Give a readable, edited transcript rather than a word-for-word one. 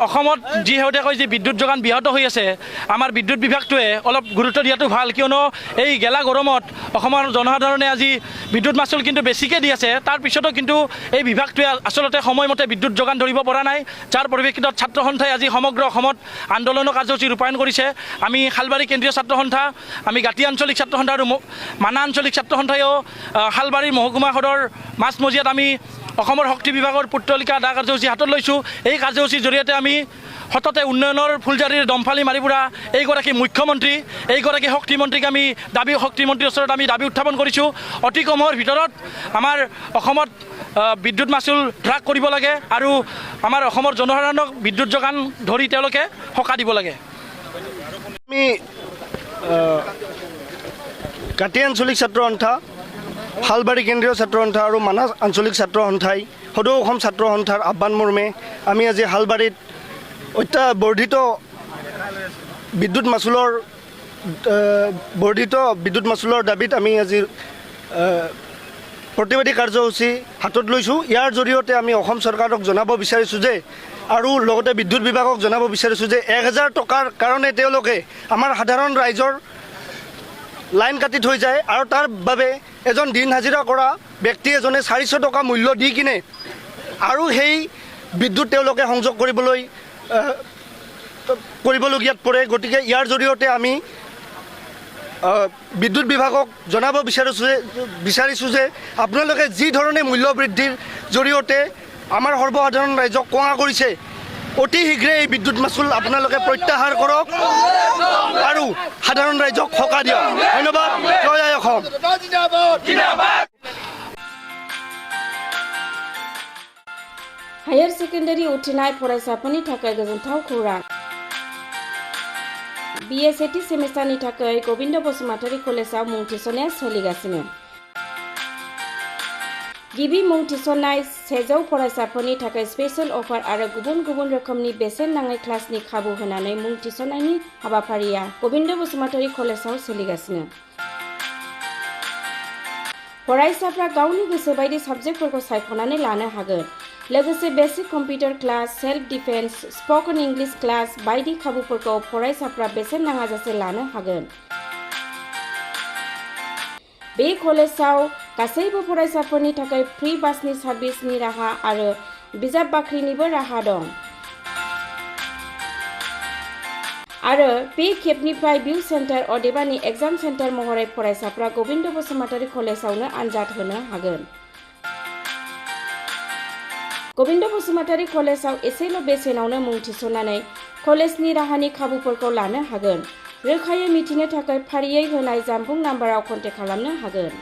অসমত যিহেতু কয় যে বিদ্যুৎ যোগান ব্যাহত হৈ আছে আমাৰ বিদ্যুৎ বিভাগটোৱে অলপ গুৰুত্ব দিয়াটো ভাল কিয়নো এই গেলা গৰমত অসমৰ জনসাধাৰণে আজি বিদ্যুৎ মাচুল কিন্তু বেছিকৈ দি আছে তাৰ পিছতো কিন্তু এই বিভাগটোৱে আচলতে সময়মতে বিদ্যুৎ যোগান ধৰিব পৰা নাই যাৰ পৰিপ্ৰেক্ষিতত ছাত্ৰ সন্থাই আজি সমগ্ৰ অসমত আন্দোলনৰ কাৰ্যসূচী ৰূপায়ণ কৰিছে আমি শালবাৰী কেন্দ্ৰীয় ছাত্ৰ সন্থা আমি গাঁতি আঞ্চলিক ছাত্ৰ সন্থা আৰু মানা আঞ্চলিক ছাত্ৰ সন্থায়ো শালবাৰী মহকুমা সদৰ মাজমজিয়াত আমি অসমৰ শক্তি বিভাগৰ পুত্তলিকা দা কাৰ্যসূচী হাতত লৈছোঁ এই কাৰ্যসূচীৰ জৰিয়তে আমি সততে উন্নয়নৰ ফুলজাৰিৰ দমফালি মাৰি পুৰা এইগৰাকী মুখ্যমন্ত্ৰী এইগৰাকী শক্তিমন্ত্ৰীক আমি শক্তিমন্ত্ৰীৰ ওচৰত আমি দাবী উত্থাপন কৰিছোঁ অতি কম সময়ৰ ভিতৰত আমাৰ অসমত বিদ্যুৎ মাচুল হ্ৰাস কৰিব লাগে আৰু আমাৰ অসমৰ জনসাধাৰণক বিদ্যুৎ যোগান ধৰি তেওঁলোকে সকাহ দিব লাগে আমি গাঁতি আঞ্চলিক ছাত্ৰ সন্থা শালবাৰী কেন্দ্ৰীয় ছাত্ৰ সন্থা আৰু মানাহ আঞ্চলিক ছাত্ৰ সন্থাই সদৌ অসম ছাত্ৰ সন্থাৰ আহ্বান মৰ্মে আমি আজি শালবাৰীত বৰ্ধিত বিদ্যুৎ মাচুলৰ দাবীত আমি আজি প্ৰতিবাদী কাৰ্যসূচী হাতত লৈছোঁ ইয়াৰ জৰিয়তে আমি অসম চৰকাৰক জনাব বিচাৰিছোঁ যে আৰু লগতে বিদ্যুৎ বিভাগক জনাব বিচাৰিছোঁ যে 1000 টকাৰ কাৰণে তেওঁলোকে আমাৰ সাধাৰণ ৰাইজৰ লাইন কাটি থৈ যায় আৰু তাৰ বাবে এজন দিন হাজিৰা কৰা ব্যক্তি এজনে 400 টকা মূল্য দি কিনে আৰু সেই বিদ্যুৎ তেওঁলোকে সংযোগ কৰিবলগীয়াত পৰে গতিকে ইয়াৰ জৰিয়তে আমি বিদ্যুৎ বিভাগক জনাব বিচাৰিছোঁ যে আপোনালোকে যি ধৰণে মূল্য বৃদ্ধিৰ জৰিয়তে আমাৰ সৰ্বসাধাৰণ ৰাইজক কোঙা কৰিছে অতি শীঘ্ৰে এই বিদ্যুৎ মাচুল আপোনালোকে প্ৰত্যাহাৰ কৰক আৰু সাধাৰণ ৰাইজক সকাহ দিয়ক ধন্যবাদ জয় অসম हायर सेकेन्डारि उथ्रिनाय फरायसाफोरनि थाखाय गोजोनथाव खौरां BSAT सेमेस्टारनि थाखाय गोविंद बसुमतारी कलेजाव मुं थिसननाया सोलिगासिनो गिबि मुं थिसननाय 100 फरायसाफोरनि थाखाय स्पेशल अफार आरो गुबुन गुबुन रोखोमनि बेसेन नाङै क्लासनि खाबु होनानै मुं थिसननायनि हाबाफारिया गोविंद बसुमतारी कलेजाव सोलिगासिनो फरायसाफ्रा गावनि गोसो बायदि साबजेक्टफोरखौ सायख'नानै लानो हागोन लोगोसे basic computer class self defence spoken English class बायदि खाबुफोरखौ फरायसाफ्रा बेसेन नाङाजासे लानो हागोन बे कलेजाव गासैबो फरायसाफोरनि थाखाय फ्री बासनि सार्भिसनि राहा आरो बिजाब बाख्रिनिबो राहा दं आरो बे खेबनिफ्राय भिउ सेन्टार अदेबानि एग्जाम सेन्टार महरै फरायसाफ्रा गोविंद बसुमतारी कलेजावनो आनजाद होनो हागोन गोविंद बसुमतारी कलेजाव एसेल' बेसेनावनो मुं थिसननानै कलेजनि राहानि खाबुफोरखौ लानो हागोन रोखायै मिथिनो थाखाय फारियै होनाय जानबुं नाम्बाराव कन्टेक्ट खालामनो हागोन